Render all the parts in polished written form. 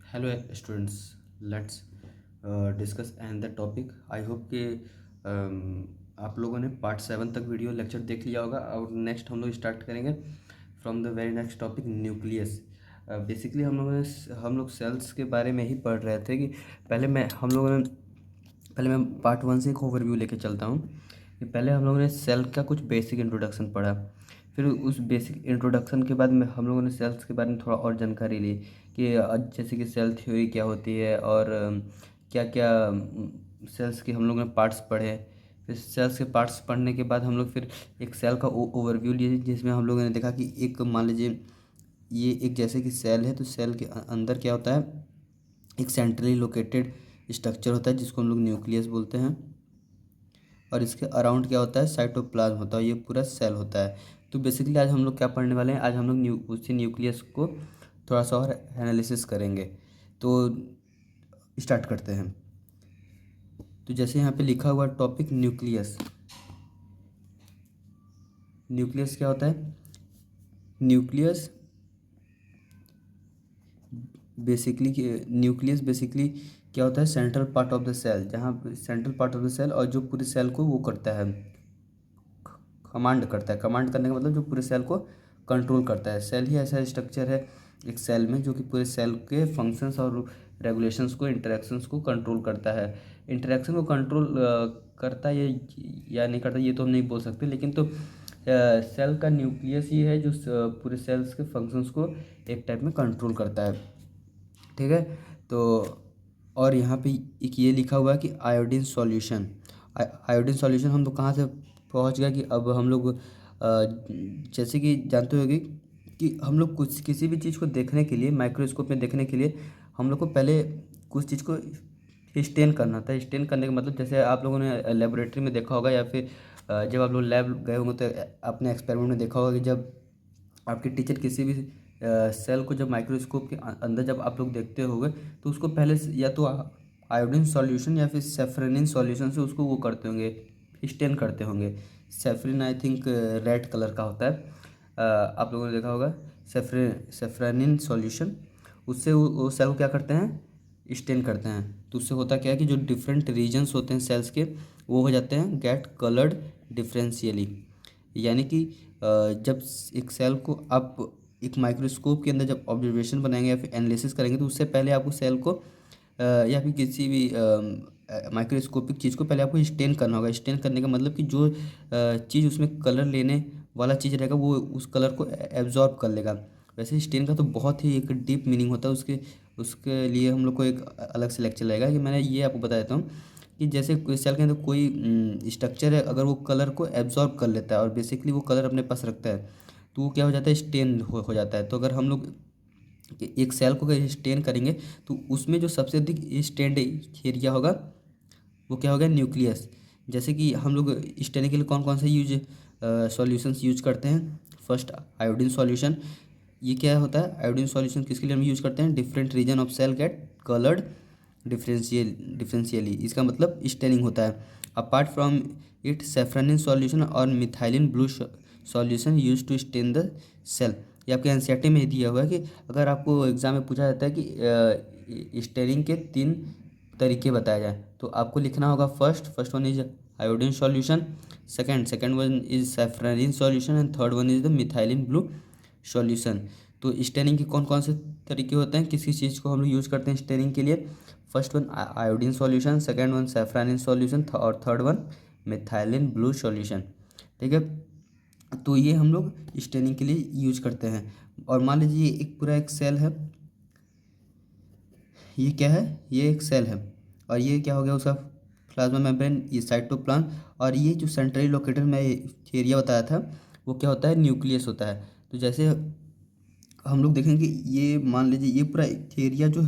Hello students, let's discuss and the topic. I hope कि आप लोगों ने पार्ट 7 तक वीडियो लेक्चर देख लिया होगा और नेक्स्ट हम लोग स्टार्ट करेंगे from the very next topic, nucleus. Basically हम लोग सेल्स के बारे में ही पढ़ रहे थे कि पहले मैं पार्ट 1 से एक ओवरव्यू लेके चलता हूँ कि पहले हम लोगों ने सेल का कुछ बेसिक इंट्रोडक्शन पढ़ा। फिर उस बेसिक इंट्रोडक्शन के बाद में हम लोगों ने सेल्स के बारे में थोड़ा और जानकारी ली कि जैसे कि सेल थ्योरी क्या होती है और क्या क्या सेल्स के हम लोगों ने पार्ट्स पढ़े। फिर सेल्स के पार्ट्स पढ़ने के बाद हम लोग फिर एक सेल का ओवरव्यू लिए, जिसमें हम लोगों ने देखा कि एक मान लीजिए ये एक जैसे कि सेल है, तो सेल के अंदर क्या होता है, एक सेंट्रली लोकेटेड स्ट्रक्चर होता है जिसको हम लोग न्यूक्लियस बोलते हैं। और इसके अराउंड क्या होता है, साइटोप्लाज्म होता है, ये पूरा सेल होता है। तो बेसिकली आज हम लोग क्या पढ़ने वाले हैं, आज हम लोग उसी न्यूक्लियस को थोड़ा सा और एनालिसिस करेंगे। तो स्टार्ट करते हैं। तो जैसे यहाँ पे लिखा हुआ टॉपिक न्यूक्लियस। न्यूक्लियस क्या होता है? न्यूक्लियस बेसिकली क्या होता है, central part of the cell, जहाँ central part of the cell और जो पूरे सेल को वो करता है, कमांड करता है। कमांड करने का मतलब जो पूरे सेल को कंट्रोल करता है। सेल ही ऐसा स्ट्रक्चर है एक सेल में जो कि पूरे सेल के फंक्शंस और रेगुलेशंस को, इंटरेक्शंस को कंट्रोल करता है। इंटरेक्शन को कंट्रोल करता है या नहीं करता ये तो हम नहीं बोल सकते, लेकिन तो सेल का न्यूक्लियस ही है जो पूरे सेल्स के फंक्शंस को एक टाइप में कंट्रोल करता है। ठीक है। तो और यहाँ पे एक ये लिखा हुआ है कि आयोडीन सॉल्यूशन। आयोडीन सॉल्यूशन हम लोग कहाँ से पहुँच गया कि अब हम लोग जैसे कि जानते होंगे कि हम लोग कुछ किसी भी चीज़ को देखने के लिए, माइक्रोस्कोप में देखने के लिए हम लोग को पहले कुछ चीज़ को स्टेन करना था। स्टेन करने का मतलब जैसे आप लोगों ने लेबोरेटरी में देखा होगा या फिर जब आप लोग लैब गए होंगे तो अपने एक्सपेरिमेंट में देखा होगा कि जब आपके टीचर किसी भी सेल को जब माइक्रोस्कोप के अंदर जब आप लोग देखते होगे तो उसको पहले या तो आयोडीन सॉल्यूशन या फिर सेफ्रेनिन सॉल्यूशन से उसको वो करते होंगे, स्टेन करते होंगे। सेफ्रिन आई थिंक रेड कलर का होता है, आप लोगों ने देखा होगा। सेफ्रेनिन सॉल्यूशन, उससे वो सेल को क्या करते हैं, स्टेन करते हैं। तो उससे होता क्या है कि जो डिफरेंट रीजन्स होते हैं सेल्स के, वो हो जाते हैं गेट कलर्ड डिफरेंशियली। यानी कि जब एक सेल को आप एक माइक्रोस्कोप के अंदर जब ऑब्जर्वेशन बनाएंगे या फिर एनालिसिस करेंगे तो उससे पहले आपको सेल को या फिर किसी भी माइक्रोस्कोपिक चीज़ को पहले आपको स्टेन करना होगा। स्टेन करने का मतलब कि जो चीज़ उसमें कलर लेने वाला चीज़ रहेगा वो उस कलर को एब्जॉर्ब कर लेगा। वैसे स्टेन का तो बहुत ही एक डीप मीनिंग होता है, उसके उसके लिए हम लोग को एक अलग से लेक्चर लगेगा। कि मैंने ये आपको बता देता हूँ कि जैसे कोई सेल के अंदर कोई स्ट्रक्चर है, अगर वो कलर को एब्जॉर्ब कर लेता है और बेसिकली वो कलर अपने पास रखता है तो वो क्या हो जाता है, स्टेन हो जाता है। तो अगर हम लोग एक सेल को अगर स्टेन करेंगे तो उसमें जो सबसे अधिक स्टेन्ड एरिया होगा वो क्या होगा, न्यूक्लियस। जैसे कि हम लोग स्टेनिंग के लिए कौन कौन से सॉल्यूशंस यूज करते हैं। First, iodine solution. ये क्या होता है, आयोडीन सॉल्यूशन किसके लिए हम यूज करते हैं, different region of cell get coloured differentially, इसका मतलब स्टेनिंग होता है। Apart from it, safranin solution और methylene blue solution use to stain the cell. ये आपके एनसीईआरटी में दिया हुआ है कि अगर आपको एग्जाम में पूछा जाता है कि स्टेनिंग के 3 तरीके बताए जाए तो आपको लिखना होगा first one is iodine solution, second one is safranin solution and third one is the methylene blue solution. तो स्टेनिंग के कौन कौन से तरीके होते हैं, किस किस चीज़ को हम लोग यूज़ करते हैं स्टेनिंग के लिए। First one iodine solution, second one safranin solution और third one methylene blue solution. ठीक है। तो ये हम लोग स्टेनिंग के लिए यूज करते हैं। और मान लीजिए एक पूरा एक सेल है, ये क्या है, ये एक सेल है और ये क्या हो गया उसका प्लाज्मा मेम्ब्रेन, ये साइटोप्लाज्म। और ये जो सेंट्रली लोकेटेड मैं एरिया बताया था वो क्या होता है, न्यूक्लियस होता है। तो जैसे हम लोग देखेंगे ये मान लीजिए ये पूरा एरिया जो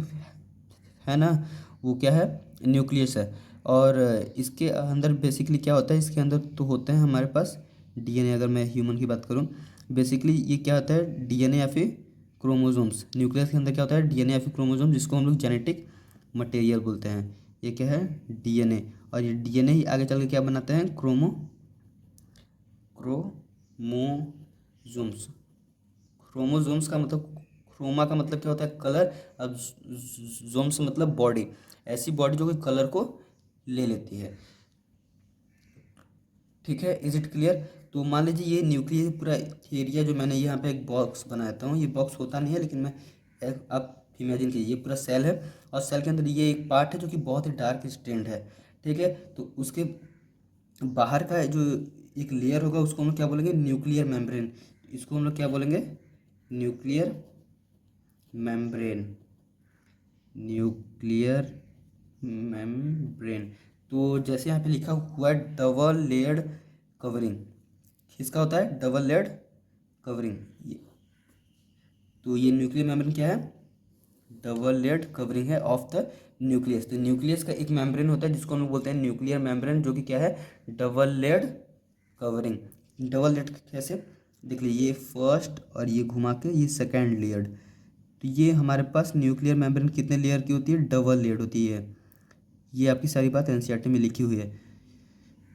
है ना, वो क्या है, न्यूक्लियस है। और इसके अंदर बेसिकली क्या होता है, इसके अंदर तो होते हैं हमारे पास डीएनए। अगर मैं ह्यूमन की बात करूँ, बेसिकली ये क्या होता है, डीएनए या फिर क्रोमोसोम्स। न्यूक्लियस के अंदर क्या होता है, डीएनए या फिर क्रोमोसोम, जिसको हम लोग जेनेटिक मटेरियल बोलते हैं। ये क्या है, डीएनए। और ये डीएनए ही आगे चल के क्या बनाते हैं, क्रोमोसोम्स। क्रोमोसोम्स का मतलब क्रोमा का मतलब क्या होता है, कलर। अब जोम्स मतलब बॉडी, ऐसी बॉडी जो कि कलर को ले लेती है। ठीक है, इज इट क्लियर। तो मान लीजिए ये न्यूक्लियर पूरा एरिया जो मैंने यहाँ पे एक बॉक्स बनाता हूँ, ये बॉक्स होता नहीं है लेकिन मैं आप इमेजिन कीजिए ये पूरा सेल है, और सेल के अंदर ये एक पार्ट है जो कि बहुत ही डार्क स्टेंड है। ठीक है, तो उसके बाहर का जो एक लेयर होगा उसको हम लोग क्या बोलेंगे, न्यूक्लियर मेम्ब्रेन। इसको हम लोग क्या बोलेंगे, न्यूक्लियर मेम्ब्रेन, न्यूक्लियर मेम्ब्रेन। तो जैसे यहाँ पे लिखा हुआ है डबल लेयर्ड कवरिंग, किसका होता है, डबल लेयर्ड कवरिंग। तो ये न्यूक्लियर मेम्ब्रेन क्या है, डबल लेयर्ड कवरिंग है ऑफ द न्यूक्लियस। तो न्यूक्लियस का एक मेम्ब्रेन होता है जिसको हम लोग बोलते हैं न्यूक्लियर मेम्ब्रेन, जो कि क्या है, double layered covering. Double layered कैसे, देख लीजिए ये फर्स्ट और ये घुमा के ये सेकेंड लेयर्ड। तो ये हमारे पास न्यूक्लियर मेम्ब्रेन कितने लेयर की होती है, डबल लेयर्ड होती है। ये आपकी सारी बात एनसीईआरटी में लिखी हुई है।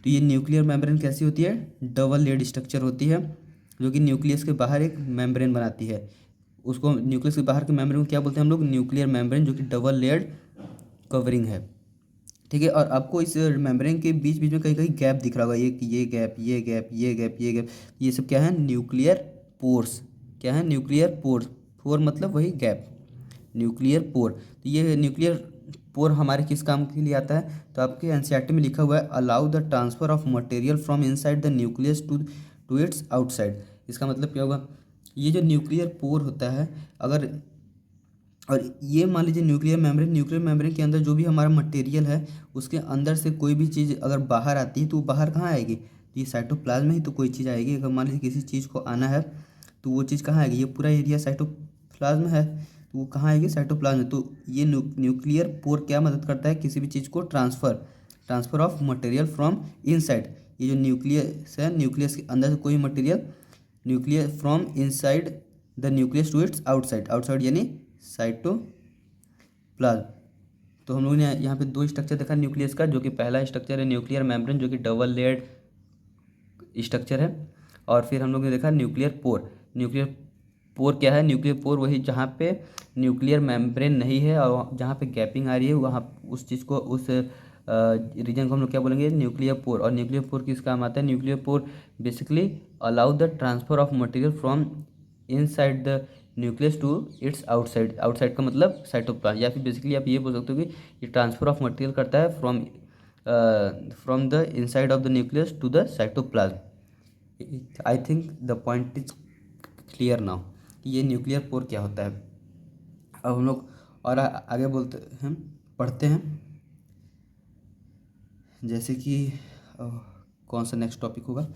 तो ये न्यूक्लियर मेम्ब्रेन कैसी होती है, डबल लेयर्ड स्ट्रक्चर होती है, जो कि न्यूक्लियस के बाहर एक मेम्ब्रेन बनाती है। उसको न्यूक्लियस के बाहर के मेम्ब्रेन को क्या बोलते हैं हम लोग, न्यूक्लियर मेम्ब्रेन, जो कि डबल लेयर्ड कवरिंग है। ठीक है, और आपको इस मेम्ब्रेन के बीच बीच में कहीं कहीं गैप दिख रहा होगा, ये गैप, ये गैप, ये गैप, ये गैप, ये सब क्या है, न्यूक्लियर पोर्स। क्या है, न्यूक्लियर पोर्स। पोर मतलब वही गैप, न्यूक्लियर पोर। तो ये न्यूक्लियर पोर हमारे किस काम के लिए आता है, तो आपके एनसीईआरटी में लिखा हुआ है allow the transfer of material from inside the nucleus to its outside. इसका मतलब क्या होगा, ये जो न्यूक्लियर पोर होता है, अगर, और ये मान लीजिए न्यूक्लियर मेम्ब्रेन के अंदर जो भी हमारा मटेरियल है उसके अंदर से कोई भी चीज़ अगर बाहर आती है तो वो बाहर कहाँ आएगी, तो ये साइटोप्लाज्म में ही तो कोई चीज़ आएगी। अगर मान लीजिए किसी चीज़ को आना है तो वो चीज़ कहाँ आएगी, ये पूरा एरिया साइटोप्लाज्म है तो वो कहाँ आएगी, साइटोप्लाज्म में। तो ये न्यूक्लियर पोर क्या मदद करता है, किसी भी चीज़ को transfer of material from inside. ये जो न्यूक्लियस है, न्यूक्लियस के अंदर से कोई material, nuclear from inside the nucleus to its outside, outside यानी साइटोप्लाज्म। तो हम लोगों ने यहाँ पे दो स्ट्रक्चर देखा न्यूक्लियस का, जो कि पहला स्ट्रक्चर है न्यूक्लियर मेम्ब्रेन, जो कि डबल लेयर्ड स्ट्रक्चर है। और फिर हम लोग ने देखा न्यूक्लियर पोर। न्यूक्लियर पोर क्या है, न्यूक्लियर पोर वही जहाँ पे न्यूक्लियर मेम्ब्रेन नहीं है और जहाँ पे गैपिंग आ रही है, वहाँ उस चीज़ को, उस रीजन को हम लोग क्या बोलेंगे, न्यूक्लियर पोर। और न्यूक्लियर पोर किस काम आता है, nuclear pore basically allow the transfer of material from inside the nucleus to its outside. Outside का मतलब साइटोप्लाज्म, या फिर बेसिकली आप ये बोल सकते हो कि ये ट्रांसफर ऑफ मटेरियल करता है from the inside of the nucleus to the cytoplasm. I think the point is clear now कि ये न्यूक्लियर पोर क्या होता है। अब हम लोग और आगे बोलते हैं, पढ़ते हैं, जैसे कि कौन सा नेक्स्ट टॉपिक होगा।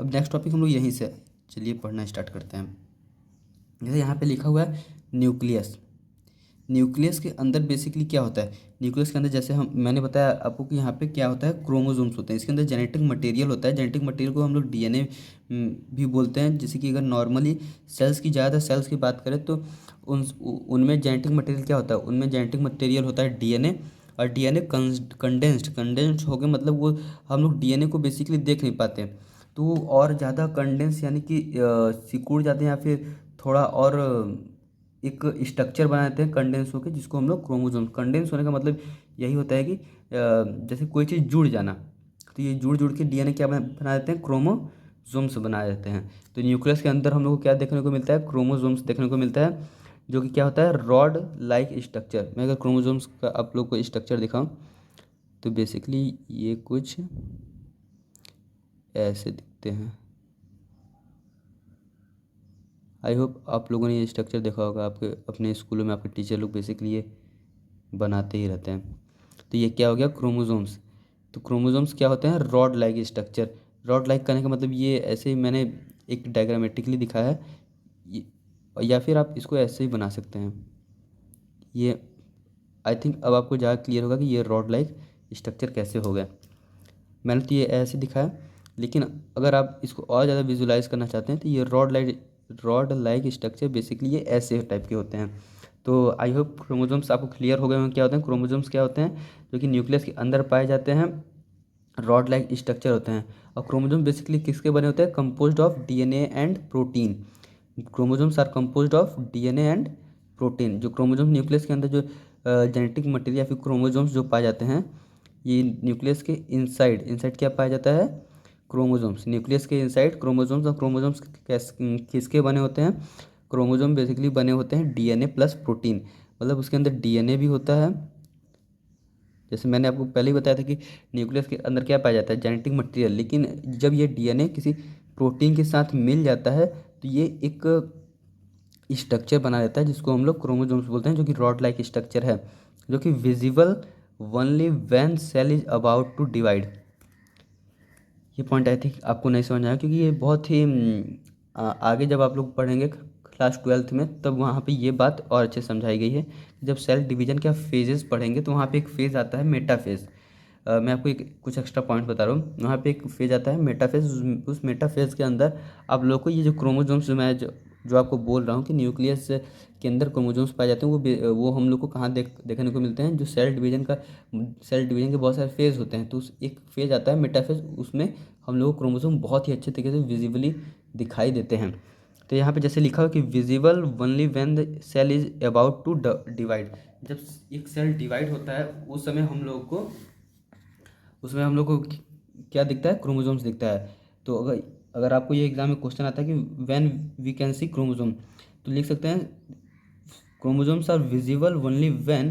अब नेक्स्ट टॉपिक हम लोग यहीं से चलिए पढ़ना स्टार्ट करते हैं। जैसे यहाँ पे लिखा हुआ है न्यूक्लियस। न्यूक्लियस के अंदर बेसिकली क्या होता है, न्यूक्लियस के अंदर जैसे मैंने बताया आपको कि यहाँ पे क्या होता है, क्रोमोसोम्स होते हैं। इसके अंदर जेनेटिक मटेरियल होता है। जेनेटिक मटेरियल को हम लोग डीएनए भी बोलते हैं। जैसे कि अगर नॉर्मली सेल्स की ज़्यादा सेल्स की बात करें तो उनमें जेनेटिक मटेरियल क्या होता है, उनमें जेनेटिक मटेरियल होता है डीएनए। और डीएनए कंडेंस्ड हो गए, मतलब वो हम लोग डीएनए को बेसिकली देख नहीं पाते, तो वो और ज़्यादा कंडेंस यानी कि सिकुड़ जाते हैं, या फिर थोड़ा और एक स्ट्रक्चर बनाते हैं कंडेंस होकर, जिसको हम लोग क्रोमोसोम। कंडेंस होने का मतलब यही होता है कि जैसे कोई चीज़ जुड़ जाना, तो ये जुड़ जुड़ के डीएनए क्या बना देते हैं, क्रोमोसोम्स बना देते हैं। तो न्यूक्लियस के अंदर हम लोग को क्या देखने को मिलता है, क्रोमोसोम्स देखने को मिलता है, जो कि क्या होता है, रॉड लाइक स्ट्रक्चर। मैं अगर क्रोमोसोम्स का आप लोग को स्ट्रक्चर दिखाऊं तो बेसिकली ये कुछ ऐसे दिखते हैं। आई होप आप लोगों ने ये स्ट्रक्चर देखा होगा, आपके अपने स्कूलों में आपके टीचर लोग बेसिकली ये बनाते ही रहते हैं। तो ये क्या हो गया, क्रोमोसोम्स। तो क्रोमोसोम्स क्या होते हैं, rod like structure. Rod like करने का मतलब ये ऐसे ही मैंने एक डायग्रामेटिकली दिखाया है, या फिर आप इसको ऐसे ही बना सकते हैं। ये आई थिंक अब आपको ज़्यादा क्लियर होगा कि ये रॉड लाइक स्ट्रक्चर कैसे हो गया। मैंने तो ये ऐसे दिखाया, लेकिन अगर आप इसको और ज़्यादा विजुलाइज करना चाहते हैं तो ये रॉड लाइक स्ट्रक्चर बेसिकली ये ऐसे टाइप के होते हैं। तो आई होप क्रोमोसोम्स आपको क्लियर हो गए होंगे क्या होते हैं। क्रोमोसोम्स क्या होते हैं, जो कि न्यूक्लियस के अंदर पाए जाते हैं, रॉड लाइक स्ट्रक्चर होते हैं। और क्रोमोसोम बेसिकली किसके बने होते हैं, composed of DNA and protein. Chromosomes are composed of DNA and protein. जो क्रोमोजोम न्यूक्लियस के अंदर जो जेनेटिक मटेरियल या फिर क्रोमोजोम्स जो पाए जाते हैं, ये न्यूक्लियस के इनसाइड इनसाइड क्या पाया जाता है, क्रोमोजोम्स। न्यूक्लियस के इनसाइड क्रोमोजोम्स, और क्रोमोजोम्स किसके बने होते हैं, क्रोमोजोम बेसिकली बने होते हैं डीएनए प्लस प्रोटीन, मतलब उसके अंदर डीएनए भी होता है। जैसे मैंने आपको पहले ही बताया था कि न्यूक्लियस के अंदर क्या पाया जाता है, जेनेटिक मटेरियल, लेकिन जब ये डीएनए किसी प्रोटीन के साथ मिल जाता है तो ये एक स्ट्रक्चर बना देता है जिसको हम लोग क्रोमोजोम्स बोलते हैं, जो कि रॉड लाइक स्ट्रक्चर है, जो कि visible only when cell is about to divide. ये पॉइंट आई थिंक आपको नहीं समझ आया, क्योंकि ये बहुत ही आगे जब आप लोग पढ़ेंगे क्लास 12th में, तब वहाँ पे ये बात और अच्छे से समझाई गई है। जब सेल डिवीजन के आप फेजेस पढ़ेंगे तो वहाँ पे एक फेज़ आता है मेटाफेज। मैं आपको एक कुछ एक्स्ट्रा पॉइंट बता रहा हूँ, वहाँ पे एक फेज आता है मेटाफेज। उस मेटाफेज के अंदर आप लोग को ये जो क्रोमोजोम्स, जो आपको बोल रहा हूँ कि न्यूक्लियस के अंदर क्रोमोजोम्स पाए जाते हैं, वो हम लोग को कहाँ देखने को मिलते हैं, जो सेल डिवीजन के बहुत सारे फेज़ होते हैं, तो उस एक फेज़ आता है मेटाफेज, उसमें हम लोग को क्रोमोसोम बहुत ही अच्छे तरीके से विजिबली दिखाई देते हैं। तो यहाँ पे जैसे लिखा हो कि visible only when the cell is about to divide. जब एक सेल डिवाइड होता है उस समय हम लोग को क्या दिखता है, क्रोमोसोम्स दिखता है। तो अगर अगर आपको ये एग्जाम में क्वेश्चन आता है कि when we can see chromosome, तो लिख सकते हैं chromosomes are visible only when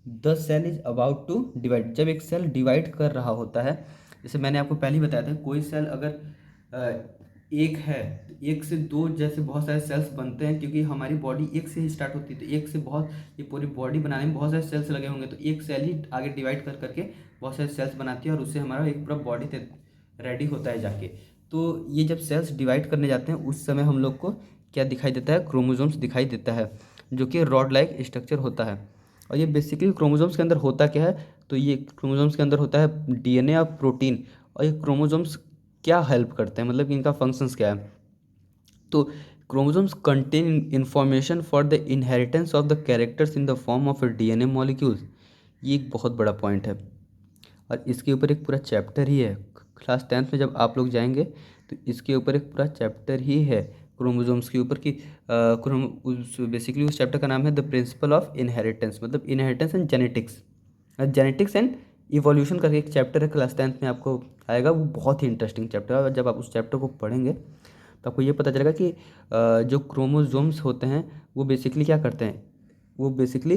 the cell is about to divide. जब एक सेल डिवाइड कर रहा होता है, जैसे मैंने आपको पहले ही बताया था, कोई सेल अगर एक है तो एक से दो जैसे बहुत सारे सेल्स बनते हैं, क्योंकि हमारी बॉडी एक से ही स्टार्ट होती है, तो एक से बहुत, ये पूरी बॉडी बनाने में बहुत सारे सेल्स लगे होंगे, तो एक सेल ही आगे डिवाइड कर करके बहुत सारे सेल्स बनाती है, और उससे हमारा एक पूरा बॉडी रेडी होता है जाके। तो ये जब सेल्स डिवाइड करने जाते हैं उस समय हम लोग को क्या दिखाई देता है, क्रोमोजोम्स दिखाई देता है, जो कि रॉड लाइक स्ट्रक्चर होता है। और ये बेसिकली क्रोमोजोम्स के अंदर होता क्या है, तो ये क्रोमोजोम्स के अंदर होता है डीएनए और प्रोटीन। और ये क्रोमोजोम्स क्या हेल्प करते हैं, मतलब कि इनका फंक्शंस क्या है। तो chromosomes contain information for the inheritance of the characters in the form of DNA molecules. ये एक बहुत बड़ा पॉइंट है, और इसके ऊपर एक पूरा चैप्टर ही है। क्लास 10th में जब आप लोग जाएंगे तो इसके ऊपर एक पूरा चैप्टर ही है क्रोमोसोम्स के ऊपर, कि बेसिकली उस चैप्टर का नाम है द प्रिंसिपल ऑफ इनहेरिटेंस, मतलब inheritance and genetics and evolution करके एक चैप्टर है, क्लास 10th में आपको आएगा। वो बहुत ही इंटरेस्टिंग चैप्टर है, और जब आप उस चैप्टर को पढ़ेंगे तो आपको ये पता चलेगा कि जो क्रोमोसोम्स होते हैं वो बेसिकली क्या करते हैं, वो बेसिकली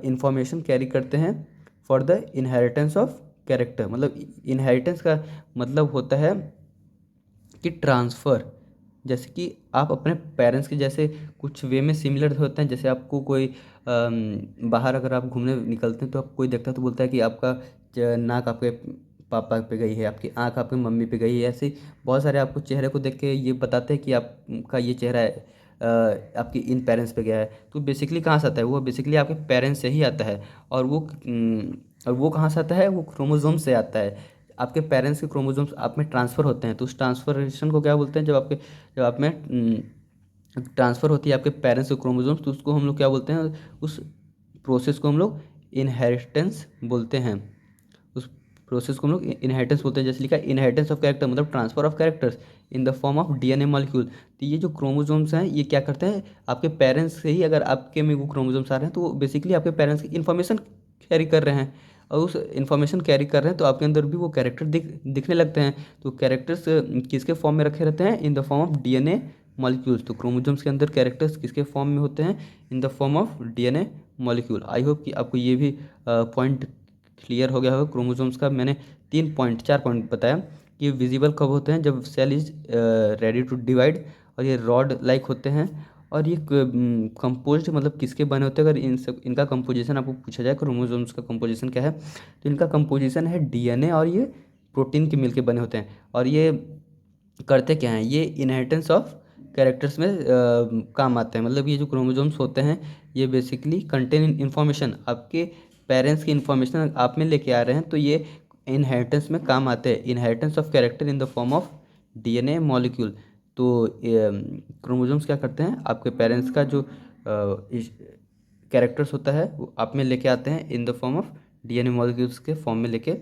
इंफॉर्मेशन कैरी करते हैं for the inheritance of character. मतलब इनहेरिटेंस का मतलब होता है कि ट्रांसफ़र, जैसे कि आप अपने पेरेंट्स के जैसे कुछ वे में सिमिलर होते हैं। जैसे आपको कोई बाहर अगर आप घूमने निकलते हैं तो आप कोई देखता है तो बोलता है कि आपका नाक आपके पापा पे गई है, आपकी आंख आपके मम्मी पे गई है। ऐसे बहुत सारे आपको चेहरे को देख के ये बताते हैं कि आपका ये चेहरा है आपकी इन पेरेंट्स पे गया है। तो बेसिकली कहाँ से आता है, वो बेसिकली आपके पेरेंट्स से ही आता है। और वो कहाँ से आता है, वो क्रोमोसोम से आता है। आपके पेरेंट्स के क्रोमोसोम्स आप में ट्रांसफ़र होते हैं, तो उस ट्रांसफॉर्मेशन को क्या बोलते हैं, जब आप में ट्रांसफ़र होती है आपके पेरेंट्स के क्रोमोसोम्स, तो उसको हम लोग क्या बोलते हैं, उस प्रोसेस को हम लोग इनहेरिटेंस बोलते हैं। उस प्रोसेस को हम लोग इनहेरिटेंस बोलते हैं। जैसे लिखा है इनहेरिटेंस ऑफ कैरेक्टर, मतलब transfer of characters in the form of DNA molecule. तो ये जो क्रोमोसोम्स हैं ये क्या करते हैं, आपके पेरेंट्स से ही अगर आपके में वो क्रोमोसोम्स आ रहे हैं तो वो बेसिकली आपके पेरेंट्स की इन्फॉर्मेशन कैरी कर रहे हैं, और उस इन्फॉर्मेशन कैरी कर रहे हैं तो आपके अंदर भी वो कैरेक्टर दिखने लगते हैं। तो कैरेक्टर्स किसके फॉर्म में रखे रहते हैं, in the form of DNA molecules. तो क्रोमोसोम्स के अंदर कैरेक्टर्स किसके फॉर्म में होते हैं, in the form of DNA molecule. I hope कि आपको ये भी पॉइंट क्लियर हो गया होगा। क्रोमोसोम्स का मैंने 4 पॉइंट बताया कि विजिबल कब होते हैं, जब cell is ready to divide, और ये रॉड लाइक होते हैं, और ये कंपोज्ड मतलब किसके बने होते हैं। अगर इनका कंपोजिशन आपको पूछा जाए क्रोमोसोम्स का कंपोजिशन क्या है, तो इनका कंपोजिशन है डीएनए और ये प्रोटीन के मिल के बने होते हैं। और ये करते क्या हैं, ये इनहेरिटेंस ऑफ कैरेक्टर्स में काम आते हैं। मतलब ये जो क्रोमोसोम्स होते हैं ये बेसिकली कंटेन इन्फॉर्मेशन, आपके पेरेंट्स की इन्फॉर्मेशन आप में लेके आ रहे हैं, तो ये इनहेरिटेंस में काम आते हैं। Inheritance of character in the form of DNA molecule. तो क्रोमोसोम्स क्या करते हैं, आपके पेरेंट्स का जो कैरेक्टर्स होता है वो आप में लेके आते हैं, in the form of DNA molecules के फॉर्म में लेके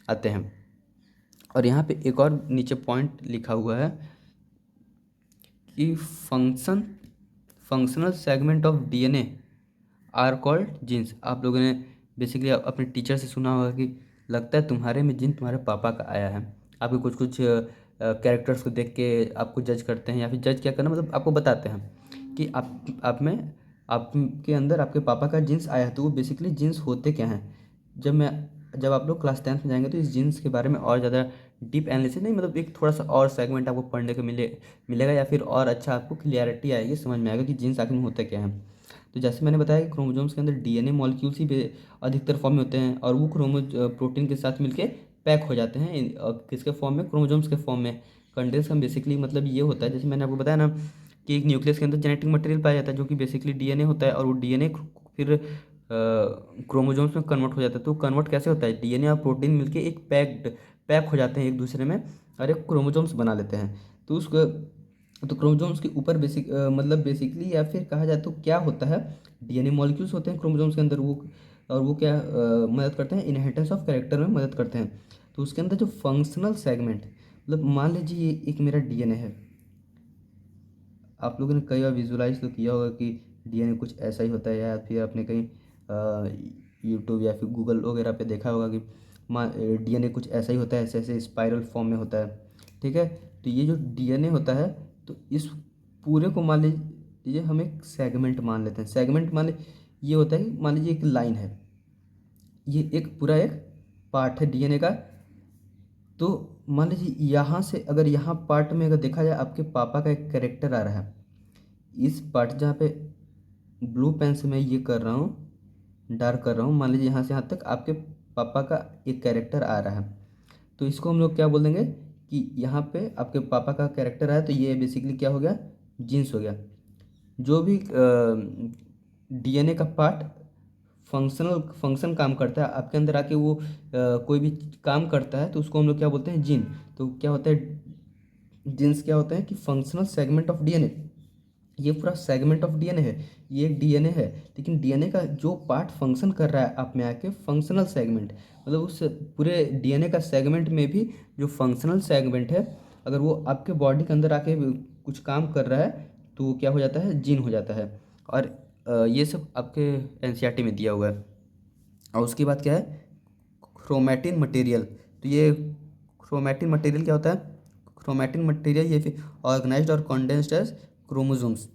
आते हैं। और यहाँ पे एक और नीचे पॉइंट लिखा हुआ है कि functional segment of DNA are called genes. आप लोगों ने बेसिकली अपने टीचर से सुना होगा कि लगता है तुम्हारे में जीन तुम्हारे पापा का आया है। आपके कुछ कुछ कैरेक्टर्स को देख के आपको जज करते हैं, या फिर जज क्या करना मतलब आपको बताते हैं कि आप में आपके अंदर आपके पापा का जीन्स आया है। तो वो बेसिकली जीन्स होते क्या हैं, जब आप लोग क्लास 10th में जाएंगे तो इस जीन्स के बारे में और ज़्यादा डीप एनालिसिस नहीं, मतलब एक थोड़ा सा और सेगमेंट आपको पढ़ने को मिलेगा, या फिर और अच्छा आपको क्लियरिटी आएगी, समझ में आएगा कि जीन्स आखिर में होता क्या है। तो जैसे मैंने बताया कि क्रोमोसोम्स के अंदर डीएनए मॉलिक्यूल्स ही अधिकतर फॉर्म में होते हैं, और वो प्रोटीन के साथ मिलके पैक हो जाते हैं किसके फॉर्म में, क्रोमोसोम्स के फॉर्म में। कंडेंस का बेसिकली मतलब ये होता है, जैसे मैंने आपको बताया ना कि एक न्यूक्लियस के अंदर जेनेटिक मटेरियल पाया जाता है जो कि बेसिकली डीएनए होता है, और वो डीएनए फिर क्रोमोसोम्स में कन्वर्ट हो जाता है। तो कन्वर्ट कैसे होता है, डीएनए और प्रोटीन मिलके एक पैक हो जाते हैं एक दूसरे में, और एक क्रोमोसोम्स बना लेते हैं। तो उसको तो क्रोमोसोम्स के ऊपर मतलब बेसिकली या फिर कहा जाए तो क्या होता है, डीएनए मॉलिक्यूल्स होते हैं क्रोमोसोम्स के अंदर, वो और वो क्या मदद करते हैं, इनहेरिटेंस ऑफ कैरेक्टर में मदद करते हैं। तो उसके अंदर जो फंक्शनल सेगमेंट, मतलब मान लीजिए ये एक मेरा डीएनए है। आप लोगों ने कई बार विजुलाइज तो किया होगा कि डीएनए कुछ ऐसा ही होता है, या फिर आपने कहीं यूट्यूब या फिर गूगल वगैरह पे देखा होगा कि डीएनए कुछ ऐसा ही होता है, ऐसे ऐसे स्पाइरल फॉर्म में होता है। ठीक है, तो ये जो डीएनए होता है, तो इस पूरे को मान लीजिए हम एक सेगमेंट मान लेते हैं। सेगमेंट मान लीजिए ये होता है कि मान लीजिए एक लाइन है, ये एक पूरा एक पार्ट है डीएनए का। तो मान लीजिए यहाँ से अगर यहाँ पार्ट में अगर देखा जाए आपके पापा का एक कैरेक्टर आ रहा है, इस पार्ट जहाँ पे ब्लू पेन से मैं ये कर रहा हूँ, डार्क कर रहा हूँ, मान लीजिए यहाँ से यहाँ तक आपके पापा का एक कैरेक्टर आ रहा है। तो इसको हम लोग क्या बोल देंगे कि यहाँ पे आपके पापा का कैरेक्टर आया, तो ये बेसिकली क्या हो गया, जीन्स हो गया। जो भी डीएनए का पार्ट फंक्शन काम करता है आपके अंदर आके, वो कोई भी काम करता है, तो उसको हम लोग क्या बोलते हैं, जीन। तो क्या होता है, जीन्स क्या होता है कि फंक्शनल सेगमेंट ऑफ डीएनए। ये पूरा सेगमेंट ऑफ डीएनए है, ये एक डीएनए है, लेकिन डीएनए का जो पार्ट फंक्शन कर रहा है आप में आके, फंक्शनल सेगमेंट, मतलब उस पूरे डीएनए का सेगमेंट में भी जो फंक्शनल सेगमेंट है, अगर वो आपके बॉडी के अंदर आके कुछ काम कर रहा है, तो वो क्या हो जाता है, जीन हो जाता है। और ये सब आपके एनसीईआरटी में दिया हुआ है। और उसके बाद क्या है, क्रोमैटिन मटेरियल। तो ये क्रोमैटिन मटेरियल क्या होता है, क्रोमैटिन मटेरियल ये फिर ऑर्गेनाइज्ड और कॉन्डेंस्ड एज क्रोमोसोम्स।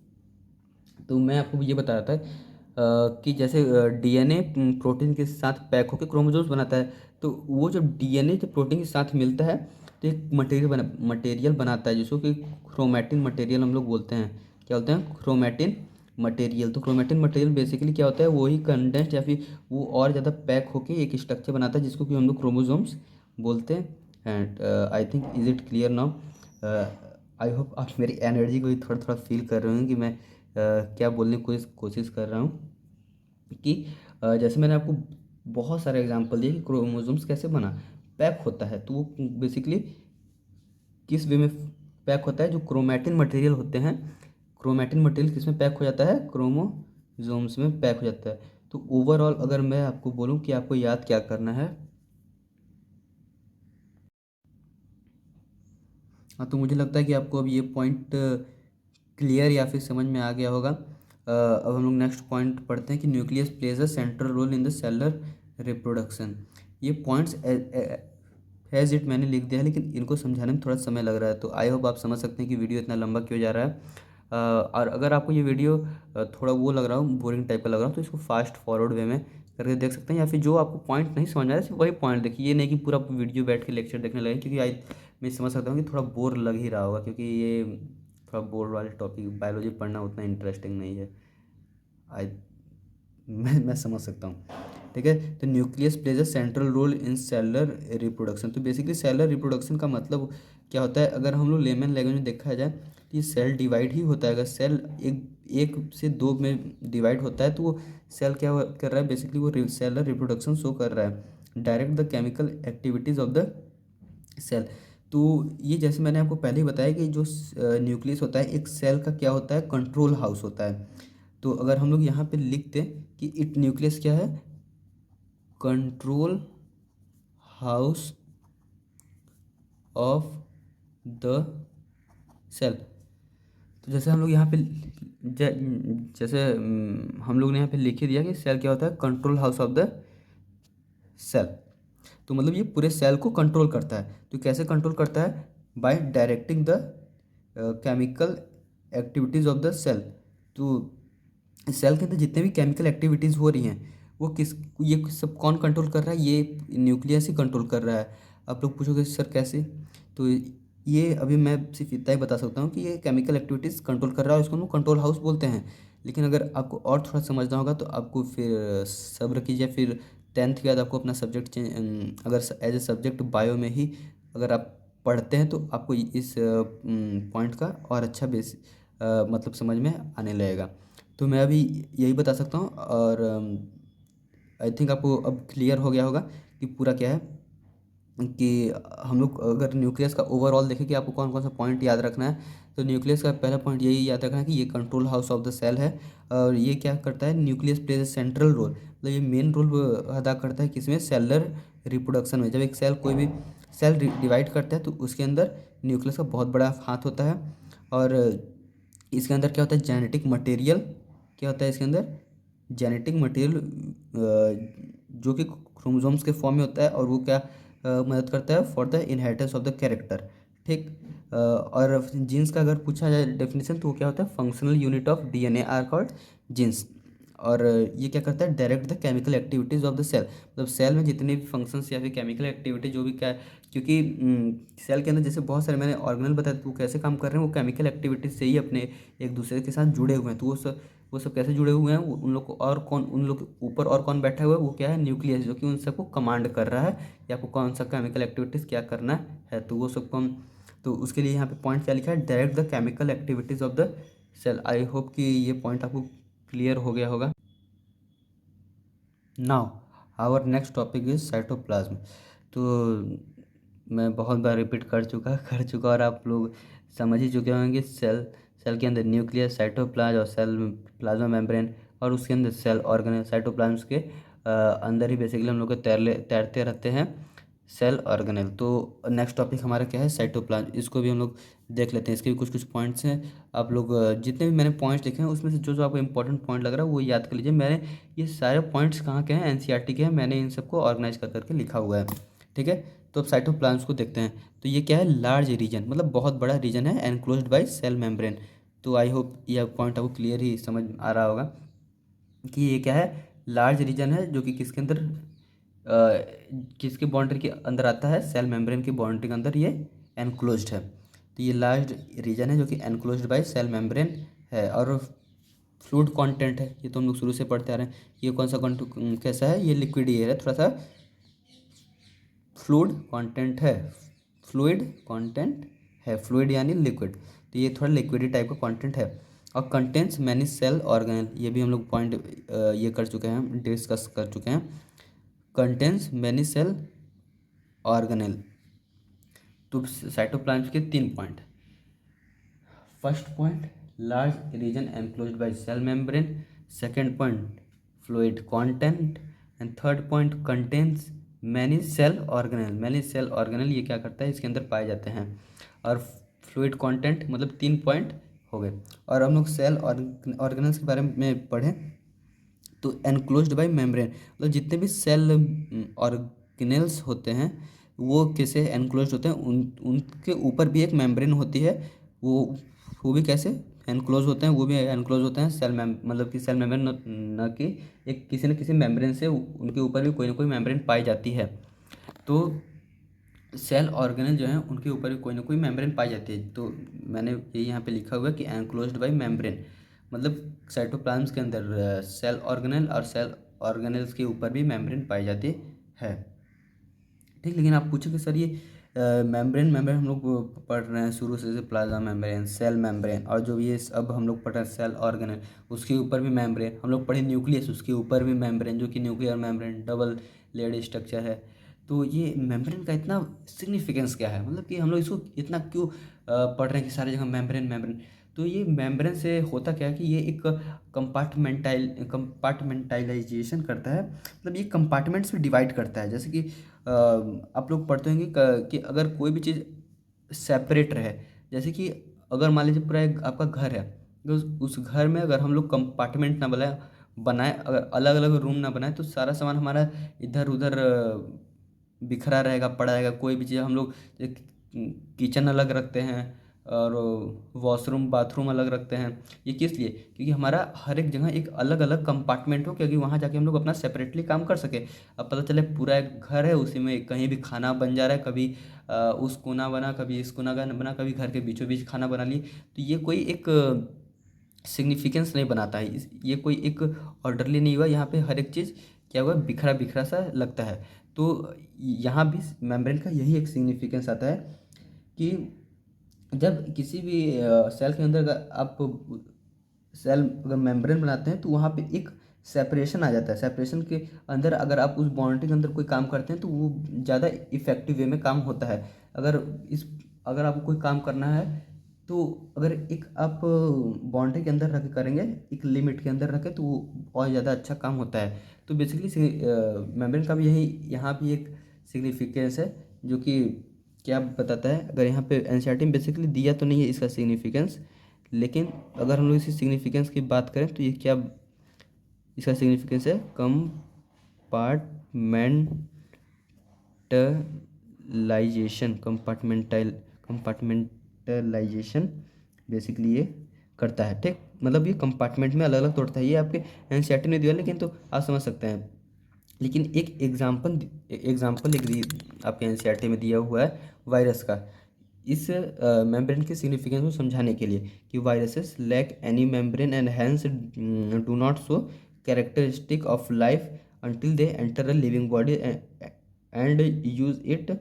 तो मैं आपको ये बता रहा था कि जैसे डीएनए प्रोटीन के साथ पैक होकर क्रोमोसोम्स बनाता है। तो वो जब डीएनए जब प्रोटीन के साथ मिलता है, तो एक मटेरियल बनाता है जिसको कि क्रोमैटिन मटेरियल हम लोग बोलते हैं। क्या बोलते हैं, क्रोमैटिन मटेरियल। तो क्रोमैटिन मटेरियल बेसिकली क्या होता है, वही कंडेंस्ड या फिर वो और ज़्यादा पैक होके एक स्ट्रक्चर बनाता है जिसको कि हम लोग क्रोमोसोम्स बोलते हैं। And I think is it clear now. I hope आप मेरी एनर्जी को भी थोड़ा थोड़ा फील कर रहे हो कि मैं क्या बोलने की कोशिश कर रहा हूँ। कि जैसे मैंने आपको बहुत सारे एग्जांपल दिए कि क्रोमोसोम्स कैसे बना पैक होता है। तो वो बेसिकली किस वे में पैक होता है, जो क्रोमैटिन मटेरियल होते हैं, क्रोमैटिन मटेरियल किस में पैक हो जाता है, क्रोमोसोम्स में पैक हो जाता है। तो ओवरऑल अगर मैं आपको बोलूँ कि आपको याद क्या करना है, हाँ, तो मुझे लगता है कि आपको अब ये पॉइंट क्लियर या फिर समझ में आ गया होगा। अब हम लोग नेक्स्ट पॉइंट पढ़ते हैं कि nucleus plays a central role in the cellular reproduction. ये पॉइंट्स एज इट मैंने लिख दिया है, लेकिन इनको समझाने में थोड़ा समय लग रहा है। तो आई होप आप समझ सकते हैं कि वीडियो इतना लंबा क्यों जा रहा है। और अगर आपको ये वीडियो थोड़ा वो लग रहा हो, बोरिंग टाइप का लग रहा हो, तो इसको फास्ट फॉरवर्ड वे में करके देख सकते हैं, या फिर जो आपको पॉइंट नहीं समझ आ रहा है सिर्फ वही पॉइंट देखिए। ये नहीं कि पूरा वीडियो बैठ के लेक्चर देखने लगे, क्योंकि आई मैं समझ सकता हूँ कि थोड़ा बोर लग ही रहा होगा, क्योंकि ये थोड़ा बोर वाले टॉपिक, बायोलॉजी पढ़ना उतना इंटरेस्टिंग नहीं है। आई मैं समझ सकता हूँ। ठीक है, तो nucleus plays a central role in cellular reproduction. तो बेसिकली सेलुलर रिप्रोडक्शन का मतलब क्या होता है, अगर हम लोग लेमन लैंग्वेज में देखा जाए तो ये सेल डिवाइड ही होता है। अगर सेल एक एक से दो में डिवाइड होता है, तो वो सेल क्या कर रहा है, बेसिकली वो सेलुलर रिप्रोडक्शन शो कर रहा है, direct the chemical activities of the cell. तो ये जैसे मैंने आपको पहले ही बताया कि जो न्यूक्लियस होता है एक सेल का क्या होता है, कंट्रोल हाउस होता है। तो अगर हम लोग यहाँ पे लिख दें कि इट न्यूक्लियस क्या है, control house of the cell. तो जैसे हम लोग यहाँ पे जैसे हम लोग ने यहाँ पे लिख ही दिया कि सेल क्या होता है, control house of the cell. तो मतलब ये पूरे सेल को कंट्रोल करता है। तो कैसे कंट्रोल करता है? By directing the chemical activities of the cell. तो सेल के अंदर जितने भी केमिकल एक्टिविटीज़ हो रही हैं वो ये सब कौन कंट्रोल कर रहा है? ये न्यूक्लियस ही कंट्रोल कर रहा है। आप लोग पूछोगे सर कैसे? तो ये अभी मैं सिर्फ इतना ही बता सकता हूँ कि ये केमिकल एक्टिविटीज़ कंट्रोल कर रहा है और इसको हम लोग कंट्रोल हाउस बोलते हैं। लेकिन अगर आपको और थोड़ा समझना होगा तो आपको फिर सब्र कीजिए, फिर 10th के बाद आपको अपना सब्जेक्ट चेंज, अगर एज ए सब्जेक्ट बायो में ही अगर आप पढ़ते हैं तो आपको इस पॉइंट का और अच्छा बेस मतलब समझ में आने लगेगा। तो मैं अभी यही बता सकता हूँ और आई थिंक आपको अब क्लियर हो गया होगा कि पूरा क्या है। कि हम लोग अगर न्यूक्लियस का ओवरऑल देखें कि आपको कौन कौन सा पॉइंट याद रखना है, तो न्यूक्लियस का पहला पॉइंट यही याद रखना है कि ये control house of the cell है। और ये क्या करता है? Nucleus plays a central role, मतलब ये मेन रोल अदा करता है किसमें? सेलुलर रिप्रोडक्शन में। जब एक सेल कोई भी सेल डिवाइड करता है तो उसके अंदर न्यूक्लियस का बहुत बड़ा हाथ होता है। और इसके अंदर क्या होता है? जेनेटिक मटेरियल क्या होता है इसके अंदर? जेनेटिक मटेरियल जो कि क्रोमोसोम्स के फॉर्म में होता है और वो क्या मदद करता है? For the inheritance of the character. ठीक। और जीन्स का अगर पूछा जाए डेफिनेशन तो वो क्या होता है? Functional unit of DNA are called genes. और ये क्या करता है? Direct the chemical activities of the cell, मतलब सेल में जितने भी फंक्शंस या फिर केमिकल एक्टिविटी जो भी क्या, क्योंकि सेल के अंदर जैसे बहुत सारे मैंने ऑर्गेनल बताया तो वो कैसे काम कर रहे हैं, वो केमिकल एक्टिविटी से ही अपने एक दूसरे के साथ जुड़े हुए हैं। तो वो सब कैसे जुड़े हुए हैं? उन लोग को और कौन, उन लोग के ऊपर और कौन बैठा हुआ है? वो क्या है? न्यूक्लियस, जो कि उन सबको कमांड कर रहा है कि आपको कौन सा केमिकल एक्टिविटीज़ क्या करना है। तो वो सबको हम, तो उसके लिए यहाँ पे पॉइंट क्या लिखा है? Direct the chemical activities of the cell. I hope कि ये पॉइंट आपको क्लियर हो गया होगा। Now our next topic is cytoplasm. तो मैं बहुत बार रिपीट कर चुका और आप लोग समझ ही चुके होंगे। सेल सेल के अंदर न्यूक्लियस, साइटोप्लाज्म और सेल प्लाज्मा मेम्ब्रेन, और उसके अंदर सेल ऑर्गेनल। साइटोप्लाज्म के अंदर ही बेसिकली हम लोग तैरते रहते हैं सेल ऑर्गेनल। तो नेक्स्ट टॉपिक हमारा क्या है? साइटोप्लाज्म। इसको भी हम लोग देख लेते हैं। इसके भी कुछ कुछ पॉइंट्स हैं। आप लोग जितने भी मैंने पॉइंट्स लिखे हैं उसमें से जो जो आपको इंपॉर्टेंट पॉइंट लग रहा है वो याद कर लीजिए। मैंने ये सारे पॉइंट्स कहाँ के हैं? एनसीईआरटी के हैं। मैंने इन सबको ऑर्गेनाइज कर करके लिखा हुआ है। ठीक है। तो अब साइटोप्लाज्म को देखते हैं। तो ये क्या है? लार्ज रीजन, मतलब बहुत बड़ा रीजन है, एनक्लोज्ड बाय सेल मेम्ब्रेन। तो आई होप यह पॉइंट आपको क्लियर ही समझ आ रहा होगा कि ये क्या है? लार्ज रीजन है जो कि किसके अंदर किसके बाउंड्री के अंदर आता है? सेल मेम्ब्रेन की बाउंड्री के अंदर ये एनक्लोज्ड है। तो ये लार्ज रीजन है जो कि एनक्लोज्ड बाय सेल मेम्ब्रेन है। और फ्लूइड कंटेंट है, ये तो हम लोग शुरू से पढ़ते आ रहे हैं। ये कौन सा कैसा है? ये लिक्विड ही है, थोड़ा सा फ्लूइड कंटेंट है। फ्लूइड कंटेंट है, फ्लूइड यानी लिक्विड। तो ये थोड़ा लिक्विडी टाइप का कंटेंट है। और कंटेंट्स मैनी सेल ऑर्गेनल, ये भी हम लोग पॉइंट ये कर चुके हैं, डिस्कस कर चुके हैं। Contents many cell organelle. तो साइटोप्लाज्म के 3 point. First point, large region enclosed by cell membrane. Second point, fluid content. And third point, contents many cell organelle. Many cell organelle ये क्या करता है? इसके अंदर पाए जाते हैं। और फ्लूइड कंटेंट, मतलब 3 पॉइंट हो गए। और हम लोग सेल ऑर्गेनल्स के बारे में पढ़ें तो एनक्लोज्ड बाय मेम्ब्रेन, मतलब जितने भी सेल ऑर्गेनेल्स होते हैं वो कैसे एनक्लोज्ड होते हैं? उनके ऊपर भी एक मेम्ब्रेन होती है। वो वो भी कैसे एनक्लोज होते हैं? वो भी एनक्लोज होते हैं मतलब कि सेल मेम्ब्रेन, न कि एक किसी न किसी मेम्ब्रेन से उनके ऊपर भी कोई ना कोई मेम्ब्रेन पाई जाती है। तो सेल ऑर्गेनल जो हैं उनके ऊपर भी कोई ना कोई मेम्ब्रेन पाई जाती है। तो मैंने ये यहाँ पे लिखा हुआ है कि एनक्लोज्ड बाय मेम्ब्रेन, मतलब साइटोप्लाज्म के अंदर सेल ऑर्गेनल और सेल ऑर्गेनल्स के ऊपर भी मेम्ब्रेन पाई जाती है। ठीक। लेकिन आप पूछोगे सर ये मेम्ब्रेन मेम्ब्रेन हम लोग पढ़ रहे हैं शुरू से प्लाज्मा मेम्ब्रेन, सेल मेम्ब्रेन, और जो ये अब हम लोग पढ़ रहे हैं सेल ऑर्गेनल, उसके ऊपर भी मेम्ब्रेन। हम लोग पढ़े न्यूक्लियस, उसके ऊपर भी मेम्ब्रेन, जो कि nuclear membrane double layered structure है। तो ये मेम्ब्रेन का इतना सिग्निफिकेंस क्या है? मतलब कि हम लोग इसको इतना क्यों पढ़ रहे हैं कि सारी जगह मेम्ब्रेन मेम्ब्रेन? तो ये मेम्ब्रेन से होता क्या है कि ये एक कंपार्टमेंटाइलाइजेशन करता है, मतलब ये कंपार्टमेंट्स में डिवाइड करता है। जैसे कि आप लोग पढ़ते होंगे कि अगर कोई भी चीज़ सेपरेट रहे, जैसे कि अगर मान लीजिए पूरा एक आपका घर है, तो उस घर में अगर हम लोग कंपार्टमेंट ना बनाए, अगर अलग अलग रूम ना बनाए, तो सारा सामान हमारा इधर उधर बिखरा रहेगा, पड़ा रहेगा। कोई भी चीज़ हम लोग किचन अलग रखते हैं और वॉशरूम बाथरूम अलग रखते हैं। ये किस लिए? क्योंकि हमारा हर एक जगह एक अलग अलग कंपार्टमेंट हो, क्योंकि वहाँ जाके हम लोग अपना सेपरेटली काम कर सके। अब पता चले पूरा एक घर है, उसी में कहीं भी खाना बन जा रहा है, कभी उस कोना बना, कभी इस कोना का बना, कभी घर के बीचों बीच खाना बना लिए, तो ये कोई एक सिग्निफिकेंस नहीं बनाता है। ये कोई एक ऑर्डरली नहीं हुआ। यहाँ पे हर एक चीज़ क्या हुआ, बिखरा बिखरा सा लगता है। तो यहाँ भी मेम्ब्रेन का यही एक सिग्निफिकेंस आता है कि जब किसी भी सेल के अंदर आप सेल अगर मेम्ब्रेन बनाते हैं, तो वहाँ पे एक सेपरेशन आ जाता है। सेपरेशन के अंदर अगर आप उस बाउंड्री के अंदर कोई काम करते हैं, तो वो ज़्यादा इफेक्टिव वे में काम होता है। अगर इस अगर आपको कोई काम करना है, तो अगर एक आप बाउंड्री के अंदर रख के करेंगे, एक लिमिट के अंदर रखें, तो वो और ज़्यादा अच्छा काम होता है। तो बेसिकली मेम्ब्रेन का भी यही यहाँ भी एक सिग्निफिकेंस है, जो कि क्या बताता है। अगर यहाँ पे एनसीईआरटी में बेसिकली दिया तो नहीं है इसका सिग्निफिकेंस, लेकिन अगर हम लोग इसी सिग्निफिकेंस की बात करें, तो ये क्या इसका सिग्निफिकेंस है, कंपार्टमेंटलाइजेशन बेसिकली ये करता है। ठीक, मतलब ये कंपार्टमेंट में अलग अलग तोड़ता है। ये आपके एनसीईआरटी ने दिया, लेकिन तो आप समझ सकते हैं। लेकिन एक एग्जाम्पल एग्जाम्पल आपके एनसीईआरटी में दिया हुआ है वायरस का, इस मेम्ब्रेन के सिग्निफिकेंस को समझाने के लिए, कि viruses lack any membrane and hence do not show characteristic of life until they enter a living body and use it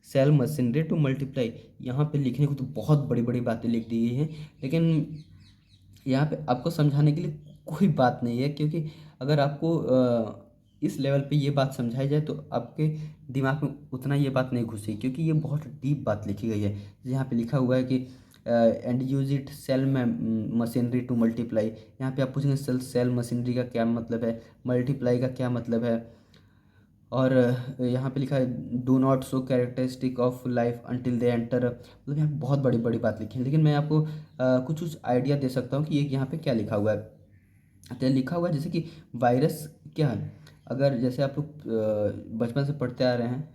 cell machinery to multiply. यहाँ पे लिखने को तो बहुत बड़ी बड़ी बातें लिख दी गई हैं, लेकिन यहाँ पे आपको समझाने के लिए कोई बात नहीं है। क्योंकि अगर आपको इस लेवल पे ये बात समझाई जाए, तो आपके दिमाग में उतना ये बात नहीं घुसेगी, क्योंकि ये बहुत डीप बात लिखी गई है। यहाँ पे लिखा हुआ है कि and use it cell machinery to multiply. यहाँ पे आप पूछेंगे सेल मशीनरी का क्या मतलब है, मल्टीप्लाई का क्या मतलब है। और यहाँ पे लिखा है do not show characteristic of life until they enter, मतलब यहाँ बहुत बड़ी बड़ी बात लिखी है। लेकिन मैं आपको कुछ कुछ आइडिया दे सकता हूँ कि ये यहाँ पे क्या लिखा हुआ है। तो लिखा हुआ है जैसे कि वायरस क्या है। अगर जैसे आप लोग बचपन से पढ़ते आ रहे हैं,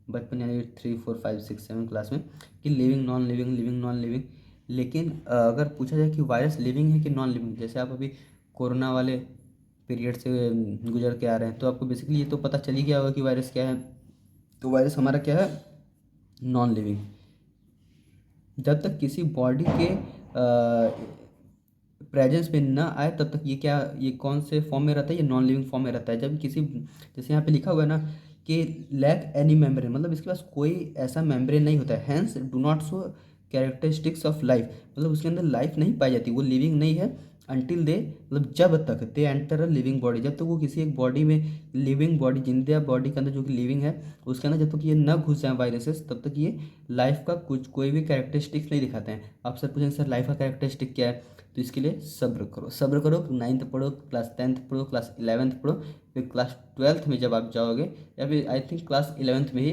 बचपन यानी 3 4 5 6 7 क्लास में, कि living non living, living non living. लेकिन अगर पूछा जाए कि वायरस लिविंग है कि नॉन लिविंग, जैसे आप अभी कोरोना वाले पीरियड से गुजर के आ रहे हैं, तो आपको बेसिकली ये तो पता चल ही गया होगा कि वायरस क्या है। तो वायरस हमारा क्या है, नॉन लिविंग। जब तक किसी बॉडी के प्रेजेंस में ना आए, तब तक ये क्या, ये कौन से फॉर्म में रहता है, ये नॉन लिविंग फॉर्म में रहता है। जब किसी, जैसे यहाँ पे लिखा हुआ है ना कि लैक एनी मेम्ब्रेन, मतलब इसके पास कोई ऐसा मेम्ब्रेन नहीं होता है। Hence do not show characteristics of life, मतलब उसके अंदर लाइफ नहीं पाई जाती, वो लिविंग नहीं है। अनटिल दे, मतलब जब तक they enter a living body, जब तक वो किसी एक बॉडी में, लिविंग बॉडी, जिंदा बॉडी के अंदर जो कि लिविंग है, उसके अंदर जब तक ये न घुस जाए वायरसेस, तब तक ये लाइफ का कुछ कोई भी कैरेक्टरिस्टिक्स नहीं दिखाते हैं। आप सर पूछेंगे सर लाइफ का कैरेक्टरिस्टिक क्या है, तो इसके लिए सब्र करो, सब्र करो। 9th पढ़ो, क्लास 10th पढ़ो, क्लास 11th पढ़ो, फिर क्लास 12th में जब आप जाओगे, या फिर आई थिंक क्लास 11th में ही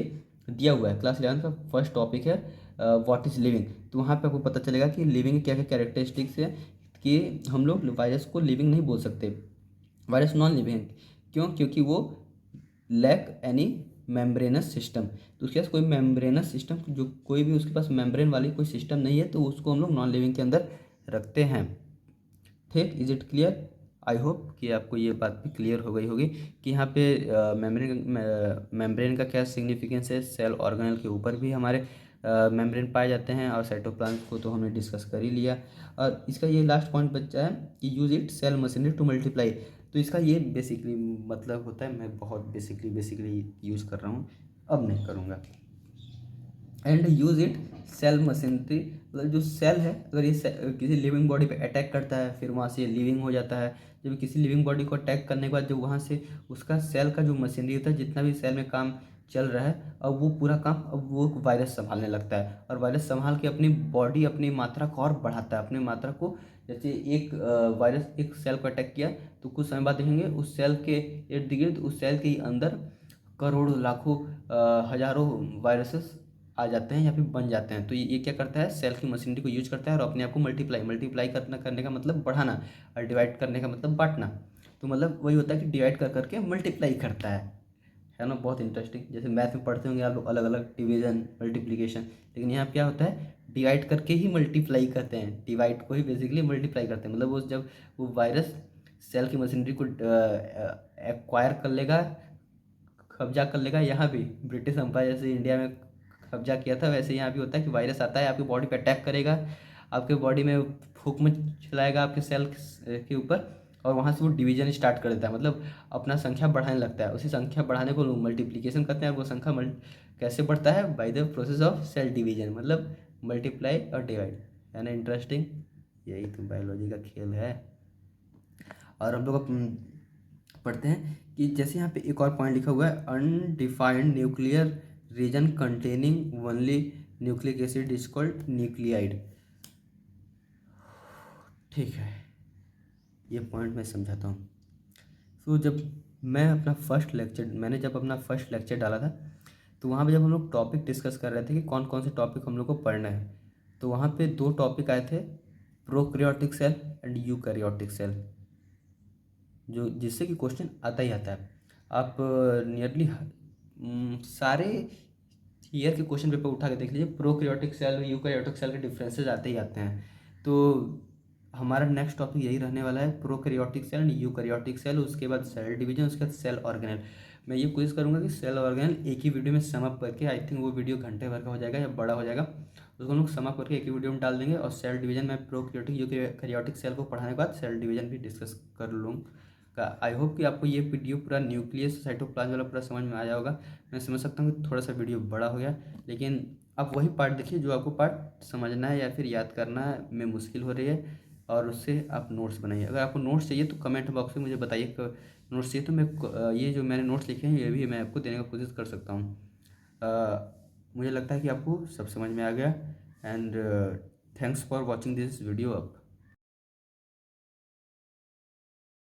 दिया हुआ है, क्लास 11th का फर्स्ट टॉपिक है व्हाट इज़ लिविंग। तो वहाँ पे आपको पता चलेगा कि लिविंग क्या क्या कैरेक्टरिस्टिक्स है, कि हम लोग वायरस को लिविंग नहीं बोल सकते, वायरस नॉन लिविंग है। क्यों? क्योंकि वो लैक एनी मेम्ब्रेनस सिस्टम, तो उसके पास कोई मेम्ब्रेनस सिस्टम, जो कोई भी उसके पास मेम्ब्रेन वाली कोई सिस्टम नहीं है, तो उसको हम लोग नॉन लिविंग के अंदर रखते हैं। ठीक, is it clear? I hope कि आपको ये बात भी क्लियर हो गई होगी कि यहाँ पे मेम्ब्रेन का क्या सिग्निफिकेंस है। सेल ऑर्गेनल के ऊपर भी हमारे मेम्ब्रेन पाए जाते हैं, और साइटोप्लाज्म को तो हमने डिस्कस कर ही लिया। और इसका ये लास्ट पॉइंट बचा है कि use it cell machinery to multiply. तो इसका ये बेसिकली मतलब होता है, मैं बहुत बेसिकली यूज़ कर रहा हूँ, अब नहीं करूँगा। And use it cell machinery, मतलब जो सेल है, अगर ये किसी लिविंग बॉडी पे अटैक करता है, फिर वहाँ से लिविंग हो जाता है। जब किसी लिविंग बॉडी को अटैक करने के बाद, जो वहाँ से उसका सेल का जो मशीनरी होता है, जितना भी सेल में काम चल रहा है, अब वो पूरा काम अब वो वायरस संभालने लगता है। और वायरस संभाल के अपनी बॉडी, अपनी मात्रा को और बढ़ाता है, अपनी मात्रा को। जैसे एक वायरस एक सेल को अटैक किया, तो कुछ समय बाद देखेंगे उस सेल के इर्द गिर्द, उस सेल के अंदर करोड़ों लाखों हजारों वायरसेस आ जाते हैं या फिर बन जाते हैं। तो ये क्या करता है, सेल की मशीनरी को यूज करता है और अपने आप को मल्टीप्लाई करने का मतलब बढ़ाना, और डिवाइड करने का मतलब बांटना। तो मतलब वही होता है कि डिवाइड कर करके मल्टीप्लाई करता है ना। बहुत इंटरेस्टिंग, जैसे मैथ में पढ़ते होंगे आप लोग अलग अलग डिवीजन मल्टीप्लिकेशन, लेकिन यहाँ क्या होता है, डिवाइड करके ही मल्टीप्लाई करते हैं, डिवाइड को ही बेसिकली मल्टीप्लाई करते हैं। मतलब वो जब वो वायरस सेल की मशीनरी को एक्वायर कर लेगा, कब्जा कर लेगा, यहाँ भी ब्रिटिश एम्पायर जैसे इंडिया में कब्जा किया था वैसे यहाँ भी होता है कि वायरस आता है आपकी बॉडी पे अटैक करेगा, आपके बॉडी में फूक में चलाएगा आपके सेल के ऊपर, और वहाँ से वो डिवीजन स्टार्ट कर देता है, मतलब अपना संख्या बढ़ाने लगता है। उसी संख्या बढ़ाने को मल्टीप्लिकेशन कहते हैं। वो संख्या कैसे बढ़ता है, by the process of cell division, मतलब मल्टीप्लाई और डिवाइड, है ना। इंटरेस्टिंग, यही तो बायोलॉजी का खेल है। और हम लोग पढ़ते हैं कि जैसे यहाँ पे एक और पॉइंट लिखा हुआ है, undefined nuclear region containing only nucleic acid is called nuclide. ठीक है, ये पॉइंट मैं समझाता हूँ। तो जब मैंने जब अपना फर्स्ट लेक्चर डाला था, तो वहाँ पे जब हम लोग टॉपिक डिस्कस कर रहे थे कि कौन कौन से टॉपिक हम लोग को पढ़ना है, तो वहाँ पे 2 टॉपिक आए थे, prokaryotic cell and eukaryotic cell, जो जिससे कि क्वेश्चन आता ही आता है। आप नियरली सारे ईयर के क्वेश्चन पेपर उठा के देख लीजिए, प्रोकैरियोटिक सेल और यूकैरियोटिक सेल के डिफरेंसेस आते ही आते हैं। तो हमारा नेक्स्ट टॉपिक यही रहने वाला है, prokaryotic cell and eukaryotic cell, उसके बाद सेल डिवीजन, उसके बाद सेल ऑर्गेनेल। मैं ये कोशिश करूँगा कि सेल ऑर्गेनेल एक ही वीडियो में सम अप करके, आई थिंक वो वीडियो घंटे भर का हो जाएगा या बड़ा हो जाएगा, उसको हम लोग सम अप करके एक ही वीडियो में डाल देंगे। और सेल डिवीजन में प्रोकैरियोटिक यूकैरियोटिक सेल को पढ़ाने के बाद सेल डिवीजन भी डिस्कस कर लूँगा। आई होप कि आपको ये वीडियो पूरा न्यूक्लियस साइटोप्लाज्म वाला पूरा समझ में आ जाएगा। मैं समझ सकता हूँ कि थोड़ा सा वीडियो बड़ा हो गया, लेकिन आप वही पार्ट देखिए जो आपको पार्ट समझना है या फिर याद करना में मुश्किल हो रही है, और उससे आप नोट्स बनाइए। अगर आपको नोट्स चाहिए तो कमेंट बॉक्स में मुझे बताइए नोट्स चाहिए, तो मैं ये जो मैंने नोट्स लिखे हैं ये भी मैं आपको देने का कोशिश कर सकता हूँ। मुझे लगता है कि आपको सब समझ में आ गया, and thanks for watching this video up.